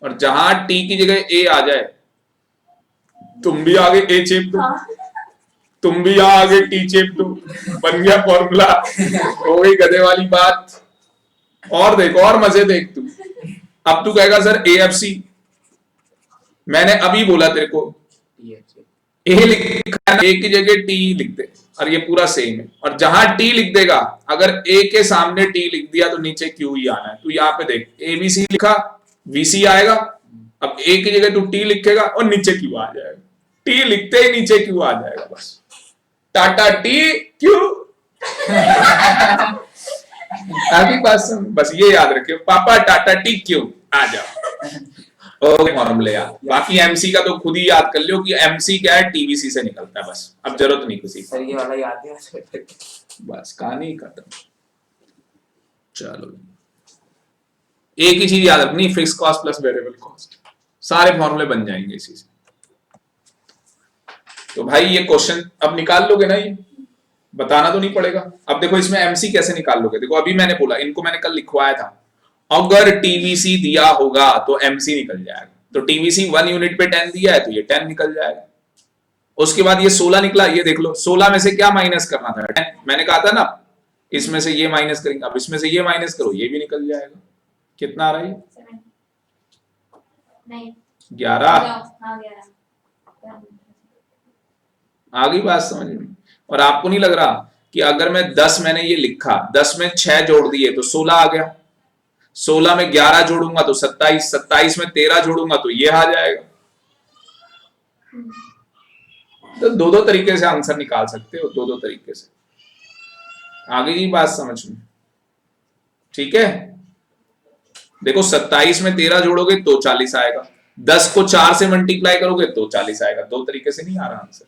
और जहां टी की जगह ए आ जाए, तुम भी आगे ए चेप दो, तुम भी यहाँ आगे टी चेप दो, बन गया फॉर्मूला, हो गई गधे वाली बात। और देख, और मजे देख तू, अब तू कहेगा सर ए एफ सी, मैंने अभी बोला तेरे को ए लिखा है, ए की जगह टी लिख दे, और ये पूरा सेम है। और जहां टी लिख देगा, अगर ए के सामने टी लिख दिया तो नीचे क्यू ही आना है। तू यहाँ पे देख, ए बी सी लिखा, वीसी आएगा, अब ए की जगह तू टी लिखेगा और नीचे क्यू आ जाएगा, टी लिखते ही नीचे क्यू आ जाएगा, बस टाटा टी क्यू। आगे बात सुन, बस ये याद रखियो, पापा टाटा टी क्यू, आ जाओ। ओके फॉर्मूले यार, बाकी एमसी का तो खुद ही याद कर लियो कि एमसी क्या है, टीवीसी से निकलता है, बस अब जरूरत नहीं किसी सर ये वाला याद है, बस कहानी खत्म। चलो, एक ही चीज याद रखनी, fix cost plus variable cost, सारे फॉर्मूले बन जाएंगे इसी से। तो भाई ये क्वेश्चन अब निकाल लोगे ना, ये बताना तो नहीं पड़ेगा। अब देखो इसमें एमसी कैसे निकाल लोगे, देखो अभी मैंने बोला, इनको मैंने कल लिखवाया था, अगर टीवीसी दिया होगा तो एमसी निकल जाएगा। तो टीवीसी 1 यूनिट पे 10 दिया है तो ये 10 निकल जाएगा। उसके बाद ये 16 निकला, ये देख लो 16 में से क्या माइनस करना था, 10। मैंने कहा था ना इसमें से ये माइनस करेंगे, अब इसमें से ये माइनस करो, ये भी निकल जाएगा। कितना आ रहा है, 11। आ गई बात समझ में। और आपको नहीं लग रहा कि अगर मैं 10 मैंने ये लिखा, 10 में 6 जोड़ दिए तो 16 आ गया, 16 में 11 जोड़ूंगा तो 27, 27 में 13 जोड़ूंगा तो ये आ जाएगा। तो दो दो तरीके से आंसर निकाल सकते हो, दो दो तरीके से। आगे की बात समझ में, ठीक है। देखो 27 में 13 जोड़ोगे तो 40 आएगा, 10 को 4 से मल्टीप्लाई करोगे तो 40 आएगा। दो तरीके से नहीं आ रहा आंसर,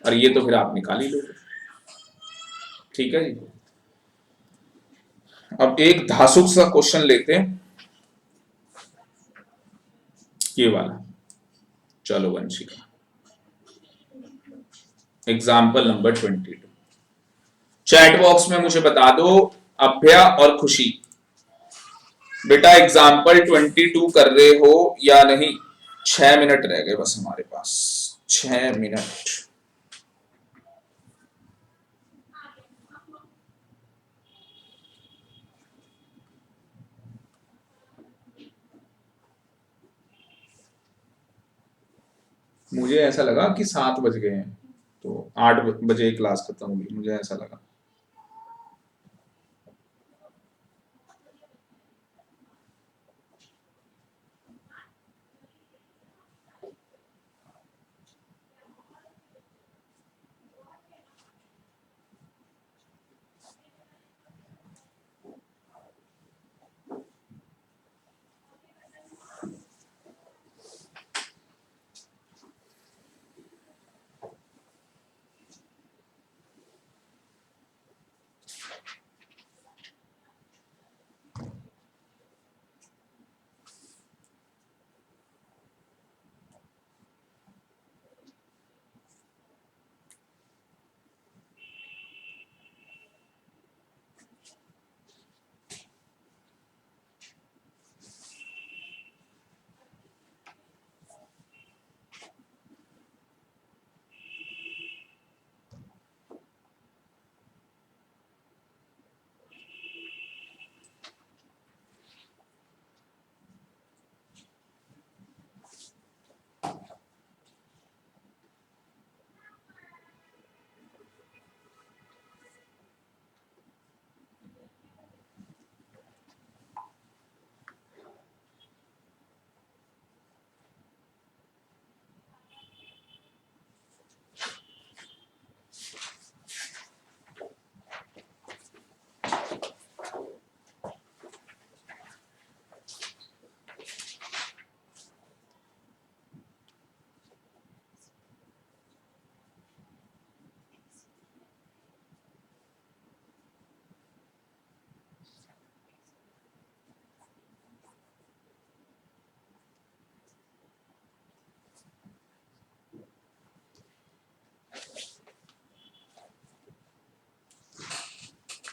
और ये तो फिर आप निकाल ही लोगे, ठीक है जी। अब एक धासुक सा क्वेश्चन लेते हैं, ये वाला। चलो Vanshika, example number 22। Chat box में मुझे बता दो अभ्या और खुशी, बेटा एग्जाम्पल 22 कर रहे हो या नहीं। 6 मिनट रह गए बस हमारे पास, 6 मिनट। मुझे ऐसा लगा कि 7 बज गए हैं, तो 8 बजे क्लास खत्म होगी, मुझे ऐसा लगा।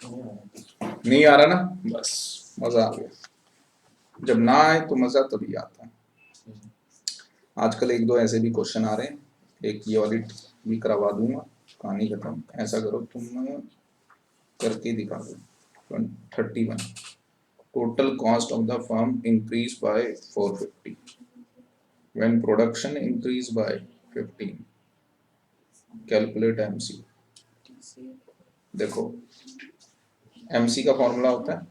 नहीं आ रहा ना, बस मजा आ गया। जब ना आए तो मजा तभी आता है। आजकल एक दो ऐसे भी क्वेश्चन आ रहे हैं, एक ये वाली भी करवा दूंगा, कहानी खत्म। ऐसा करो तुम करके दिखा दो। 31 total cost of the firm increase by 450 when production increase by 15 calculate MC. देखो एमसी का फॉर्मूला होता है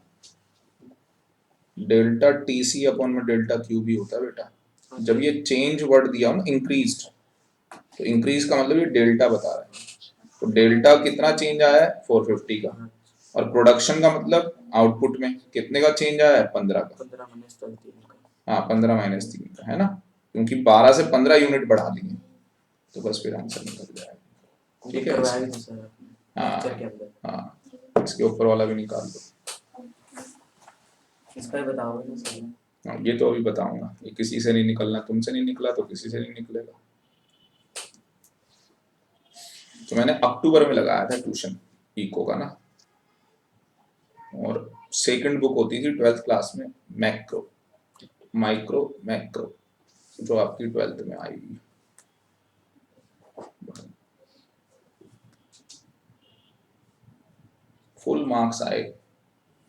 डेल्टा टीसी अपॉन में डेल्टा क्यू भी होता है बेटा। जब ये चेंज वर्ड दिया हो ना इंक्रीज्ड, तो इंक्रीज का मतलब ये डेल्टा बता रहा है। तो डेल्टा कितना चेंज आया है 450 का, और प्रोडक्शन का मतलब आउटपुट में कितने का चेंज आया है 15 का। 15 माइनस 3 का है ना, क्योंकि 12 से 15 यूनिट बढ़ा दिए, तो बस फिर आंसर निकल जाएगा। ठीक है, हाँ इसके ऊपर वाला भी निकाल दो। इसका ही बताओगे ना सर? हाँ, ये तो अभी बताऊंगा। ये किसी से नहीं निकलना, तुमसे नहीं निकला तो किसी से नहीं निकलेगा। तो मैंने अक्टूबर में लगाया था ट्यूशन इको का ना, और सेकंड बुक होती थी 12th क्लास में मैक्रो, माइक्रो मैक्रो, जो आपकी 12th में आई हुई। फुल मार्क्स आए,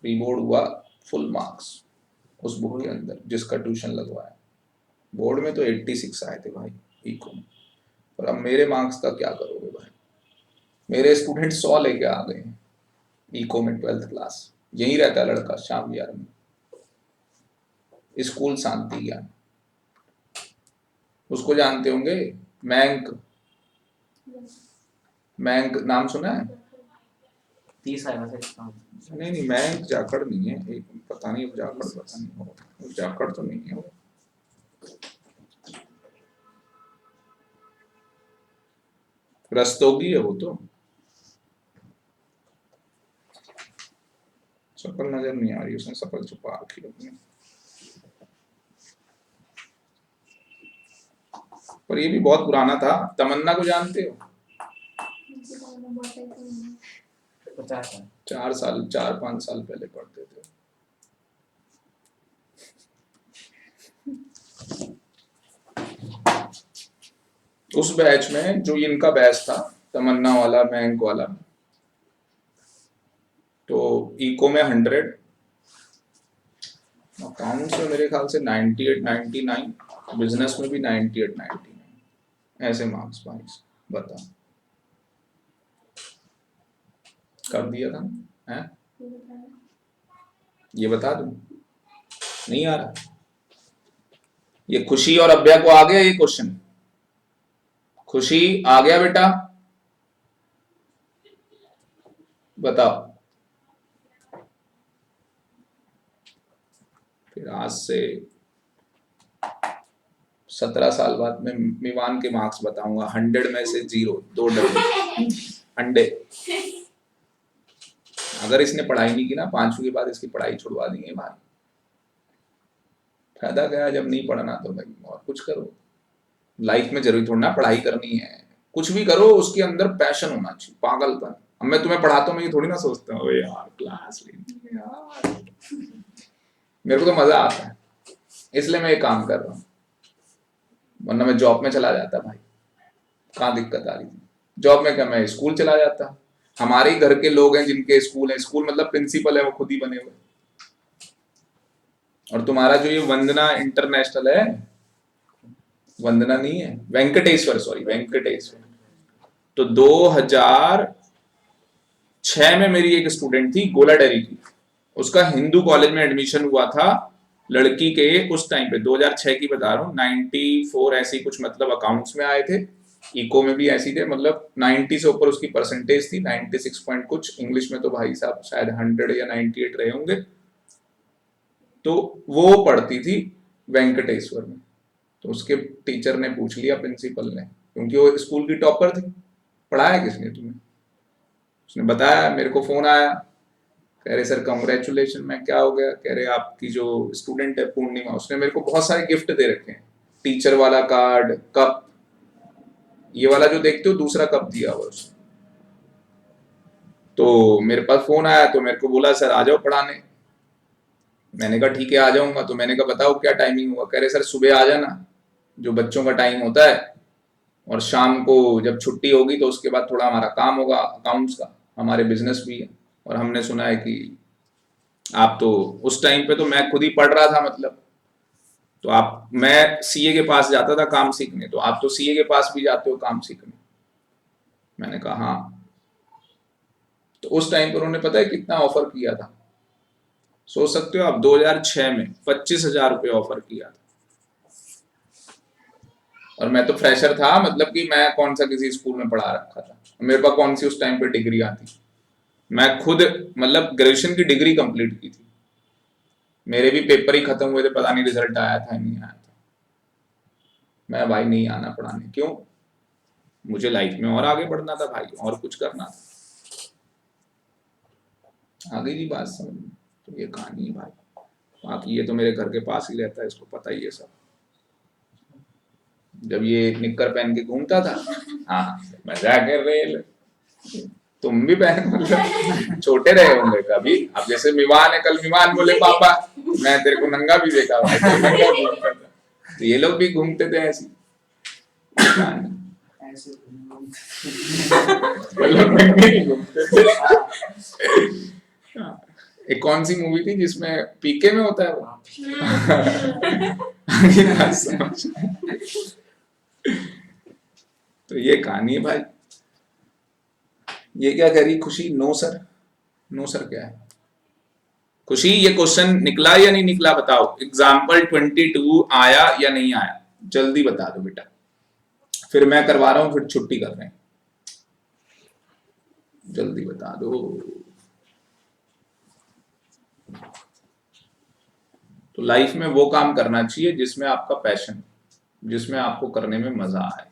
रीबोर्ड हुआ फुल मार्क्स उस बुक के अंदर जिसका ट्यूशन लगवाया। बोर्ड में तो 86 आए थे भाई इको में। पर अब मेरे मार्क्स का क्या करोगे भाई, मेरे स्टूडेंट 100 लेके आ गए हैं इको में 12th क्लास। यही रहता है लड़का शाम यार में, स्कूल शांति ज्ञान, उसको जानते होंगे मैंक, मैंक नाम सुना है? 30 आएगा सर इसका। नहीं मैंक जाखड़ नहीं है, एक पता नहीं जाखड़, पता नहीं हो जाखड़ तो नहीं है वो। रस्तोगी है वो तो, शक्ल नजर नहीं आ रही, उसने शक्ल छुपा रखी अपनी। पर ये भी बहुत पुराना था। तमन्ना को जानते हो? 50 4-5 साल पहले पढ़ते थे। उस बैच में जो इनका बैच था, तमन्ना वाला बैंक वाला, तो इको में 100, अकाउंट्स में मेरे ख्याल से 98-99, बिजनेस में भी 98-99, ऐसे मार्क्स भाई। बता, कर दिया था है? ये बता दूं? नहीं आ रहा? ये खुशी और अभ्या को आ गया ये क्वेश्चन? खुशी आ गया बेटा? बताओ। फिर आज से 17 साल बाद में मीवान के मार्क्स बताऊंगा। 100 में से 0, 2 डबल अंडे। अगर इसने पढ़ाई नहीं की ना, 5वीं के बाद इसकी पढ़ाई छुड़वा देंगे भाई। फायदा क्या, जब नहीं पढ़ना तो भाई और कुछ करो। लाइफ में जरूरी थोड़ा ना पढ़ाई करनी है, कुछ भी करो उसके अंदर पैशन होना चाहिए, पागलपन। अब मैं तुम्हें पढ़ाता हूँ, मैं ये थोड़ी ना सोचता हूँ यार क्लास लेनी है यार, मेरे को तो मजा आता है इसलिए मैं ये काम कर रहा हूँ, वरना मैं जॉब में चला जाता भाई। कहाँ दिक्कत आ रही थी जॉब में? क्या मैं स्कूल चला जाता? हमारे ही घर के लोग हैं जिनके स्कूल है, स्कूल मतलब प्रिंसिपल है वो खुद ही बने हुए। और तुम्हारा जो ये वंदना इंटरनेशनल है, वंदना नहीं है, वेंकटेश्वर, सॉरी वेंकटेश्वर, तो 2006 में मेरी एक स्टूडेंट थी गोला डेरी की, उसका हिंदू कॉलेज में एडमिशन हुआ था लड़की के उस टाइम पे। 2006 की बता रहा हूँ, 94 ऐसी कुछ मतलब अकाउंट्स में आए थे, इको में भी ऐसी थे, मतलब 90 से ऊपर उसकी परसेंटेज थी, 96 पॉइंट कुछ। इंग्लिश में तो भाई साहब शायद 100 या 98 रहे होंगे। तो वो पढ़ती थी वेंकटेश्वर में, तो उसके टीचर ने पूछ लिया प्रिंसिपल ने, क्योंकि वो स्कूल की टॉपर थी, पढ़ाया किसने तुम्हें? उसने बताया, मेरे को फोन आया, कह रहे सर कांग्रेचुलेशन। मैं क्या हो गया? कह रहे आपकी जो स्टूडेंट है पूर्णिमा, उसने मेरे को बहुत सारे गिफ्ट दे रखे हैं, टीचर वाला कार्ड, कप, ये वाला जो देखते हो दूसरा कप दिया हुआ उसने। तो मेरे पास फोन आया तो मेरे को बोला सर आ जाओ पढ़ाने। मैंने कहा ठीक है आ जाऊंगा। तो मैंने कहा बताओ क्या टाइमिंग हुआ? कह रहे सर सुबह आ जाना जो बच्चों का टाइम होता है, और शाम को जब छुट्टी होगी तो उसके बाद थोड़ा हमारा काम होगा अकाउंट्स का, हमारे बिजनेस भी है। और हमने सुना है कि आप तो उस टाइम पे तो मैं खुद ही पढ़ रहा था, मतलब तो आप, मैं सीए के पास जाता था काम सीखने, तो आप तो सीए के पास भी जाते हो काम सीखने। मैंने कहा हाँ। तो उस टाइम पर उन्होंने पता है कितना ऑफर किया था? सोच सकते हो आप, 2006 में 25,000 रुपये ऑफर किया था। और मैं तो फ्रेशर था, मतलब कि मैं कौन सा किसी स्कूल में पढ़ा रखा था, मेरे पास कौन सी उस टाइम पे डिग्री आती। मैं खुद मतलब ग्रेजुएशन की डिग्री कंप्लीट की थी, मेरे भी पेपर ही खत्म हुए थे, पता नहीं रिजल्ट आया था नहीं आया था। मैं भाई नहीं आना पढ़ाने, क्यों? मुझे लाइफ में और आगे बढ़ना था भाई, और कुछ करना था। आ गई थी बात समझ में? तो ये कहानी है भाई। बाकी ये तो मेरे घर के पास ही रहता है, इसको पता ही है सब। जब ये निक्कर पहन के घूमता था, हाँ मजाक कर रहे, तुम भी पहन, मतलब छोटे रहे होंगे कभी। अब जैसे मिवान है, कल मिवान बोले पापा मैं तेरे को नंगा भी देखा भाई, तो नंगा घूमता था। तो ये लोग भी घूमते थे ऐसी ऐसे मतलब नंगे नहीं घूमते थे। एक कौन सी मूवी थी जिसमें पीके में होता है वो? आगे बात समझ। तो ये कहानी है भाई। ये क्या कह रही खुशी? No sir. नो सर क्या है खुशी? ये क्वेश्चन निकला या नहीं निकला बताओ? एग्जाम्पल 22 आया या नहीं आया? जल्दी बता दो बेटा, फिर मैं करवा रहा हूं, फिर छुट्टी कर रहे हैं। जल्दी बता दो। तो लाइफ में वो काम करना चाहिए जिसमें आपका पैशन, जिसमें आपको करने में मजा आए।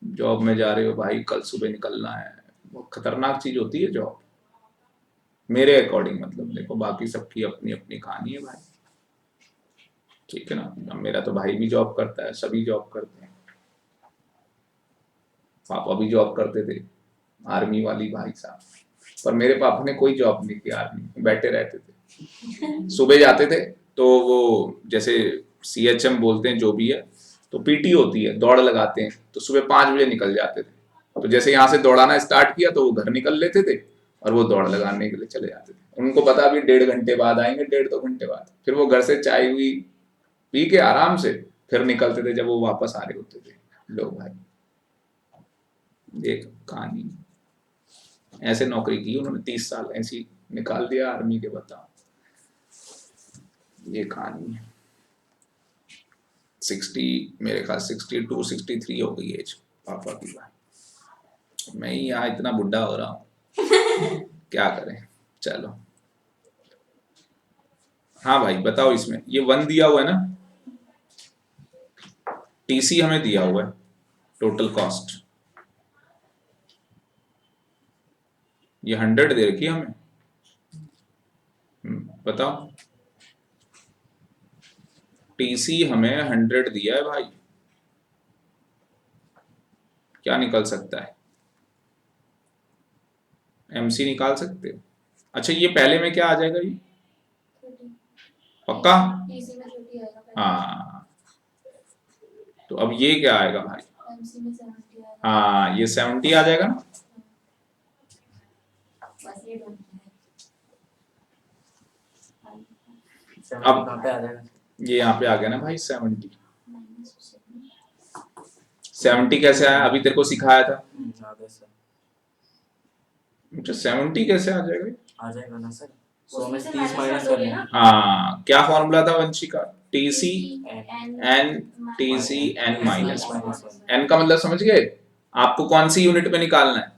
जॉब में जा रहे हो भाई, कल सुबह निकलना है, वो खतरनाक चीज होती है जॉब, मेरे अकॉर्डिंग। मतलब देखो बाकी सबकी अपनी अपनी कहानी है भाई, ठीक है ना? अब मेरा तो भाई भी जॉब करता है, सभी जॉब करते हैं, पापा भी जॉब करते थे, आर्मी वाली भाई साहब। पर मेरे पापा ने कोई जॉब नहीं की आर्मी में, बैठे रहते थे। सुबह जाते थे तो वो जैसे सीएचएम बोलते हैं जो भी है, तो पीटी होती है, दौड़ लगाते हैं, तो सुबह 5 बजे निकल जाते थे। तो जैसे यहाँ से दौड़ाना स्टार्ट किया तो वो घर निकल लेते थे और वो दौड़ लगाने के लिए चले जाते थे। उनको पता भी 1.5 घंटे बाद आएंगे, 1.5-2 घंटे बाद। फिर वो घर से चाय हुई पी के आराम से फिर निकलते थे जब वो वापस आ रहे होते थे। लो भाई एक कहानी, ऐसे नौकरी की उन्होंने 30 साल, ऐसी निकाल दिया आर्मी के। बताओ ये कहानी है। 60 मेरे ख्याल 62 63 हो गई एज पापा की। भाई मैं ही यहाँ इतना बुढ़ा हो रहा हूँ, क्या करें, चलो। हाँ भाई बताओ, इसमें ये 1 दिया हुआ है ना, टीसी हमें दिया हुआ है, टोटल कॉस्ट ये 100 दे रखी है हमें। बताओ, टीसी हमें 100 दिया है भाई, क्या निकल सकता है? एमसी निकाल सकते हो? अच्छा ये पहले में क्या आ जाएगा ये? पक्का? टीसी में 30 आएगा। हाँ तो अब ये क्या आएगा भाई? एमसी में 70 आएगा। हाँ ये 70 आ जाएगा ना। बस ये ढूंढना है। अब कहाँ पे आ जाएगा? ये यहाँ पे आ गया ना भाई 70। -70 70 कैसे आया? अभी तेरे को सिखाया था। आ गया सर। अच्छा 70 कैसे आ जाएगा? आ जाएगा ना सर, 100 में उसमें से 30 माइनस कर कर दोगे लेना। ना। हाँ क्या फॉर्मूला था Vanshika? TC n n, TC n minus minus n का मतलब समझ गए? आपको कौन सी यूनिट में निकालना है?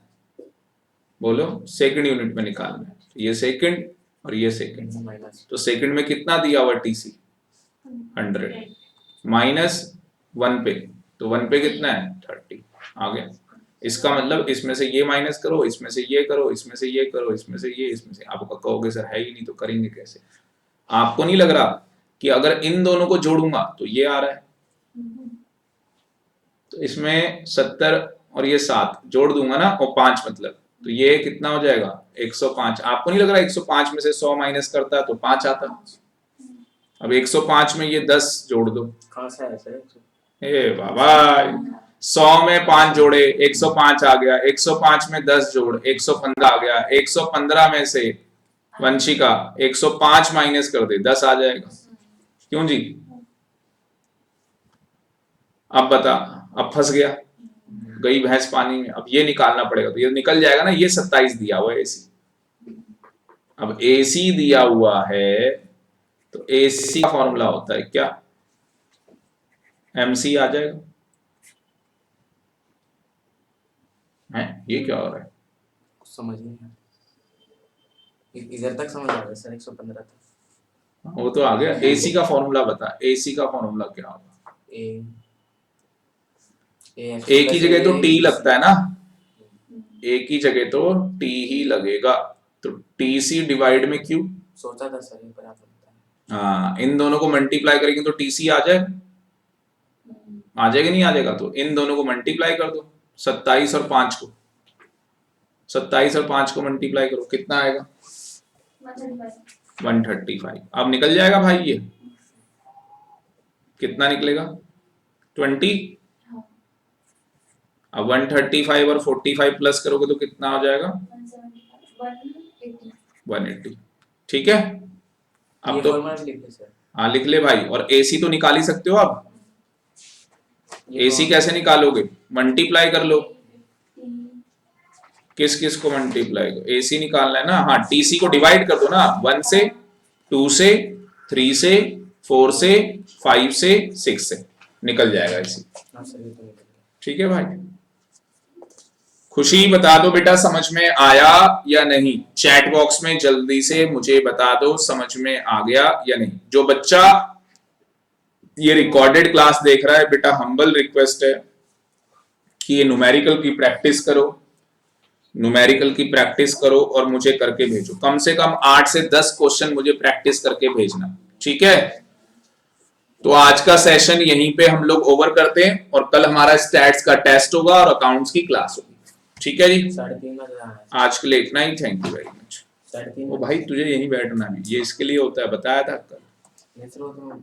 बोलो, सेकंड यूनिट में निकालना है। ये सेकंड और ये सेकंड, माइनस तो सेकंड में कितना दिया हुआ टीसी? 100 माइनस 1 पे, तो 1 पे कितना है? 30 आ गया। इसका मतलब इसमें से ये माइनस करो, इसमें से ये करो, इसमें से ये करो, इसमें से ये, इसमें से। आप कहोगे सर है ही नहीं तो करेंगे कैसे? आपको नहीं लग रहा कि अगर इन दोनों को जोड़ूंगा तो ये आ रहा है, तो इसमें 70 और ये 7 जोड़ दूंगा ना, और 5 मतलब तो ये कितना हो जाएगा 105। आपको नहीं लग रहा 105 में से 100 माइनस करता है तो 5 आता। अब 105 में ये 10 जोड़ दो। कहाँ से आया सर? ए बाबा 100 में 5 जोड़े 105 आ गया, 105 में 10 जोड़ 115 आ गया, 115 में से वंशिका 105 माइनस कर दे 10 आ जाएगा। क्यों जी? अब बता, अब फंस गया, गई भैंस पानी में। अब ये निकालना पड़ेगा, तो ये निकल जाएगा ना। ये 27 दिया हुआ है एसी। अब एसी दिया हुआ है तो एसी का फॉर्मूला होता है क्या? एमसी आ जाएगा। है ये क्या हो रहा है? कुछ समझ नहीं आया। इधर तक समझ आ गया सर, 115 तक। वो तो आ गया। एसी का फॉर्मूला बता, एसी का फॉर्मूला क्या होगा? ए की जगह तो टी लगता है ना, ए की जगह तो टी ही लगेगा, तो टी सी डिवाइड में क्यू। सोचा था सर, पर आप बताएं। हाँ, इन दोनों को मल्टीप्लाई करेंगे तो टी सी आ जाएगा। आ जाएगा नहीं आ जाएगा? तो इन दोनों को मल्टीप्लाई कर दो, 27 और 5 को, 27 और 5 को मल्टीप्लाई करो, कितना आएगा? 135। अब निकल जाएगा भाई ये। कितना निकलेगा? 20। अब 135 और 45 प्लस करोगे तो कितना हो जाएगा? 180। ठीक है। अब ये तो फॉर्मूला लिख दे सर। हाँ लिख ले भाई। और एसी तो निकाल ही सकते हो आप। एसी कैसे निकालोगे? मल्टीप्लाई कर लो। किस किस को मल्टीप्लाई करो? एसी निकालना है ना। हाँ, टीसी को डिवाइड कर दो ना, 1 से, 2 से, 3 से, 4 से, 5 से, 6 से, निकल जाएगा एसी। हाँ सर, ये तो निकल गया। ठीक है भाई। खुशी बता दो बेटा समझ में आया या नहीं? चैट बॉक्स में जल्दी से मुझे बता दो समझ में आ गया या नहीं। जो बच्चा ये रिकॉर्डेड क्लास देख रहा है बेटा, हम्बल रिक्वेस्ट है कि ये न्यूमेरिकल की प्रैक्टिस करो, न्यूमेरिकल की प्रैक्टिस करो और मुझे करके भेजो। कम से कम 8 से 10 क्वेश्चन मुझे प्रैक्टिस करके भेजना। ठीक है, तो आज का सेशन यहीं पे हम लोग ओवर करते हैं और कल हमारा स्टैट्स का टेस्ट होगा और अकाउंट्स की क्लास होगी। ठीक है जी, 3:30 का जाना है। आज के लिए इतना ही। Thank you very much. 3:30 ओ भाई तुझे यहीं बैठना है, ये इसके लिए होता है, बताया था कल। नेचर हो तो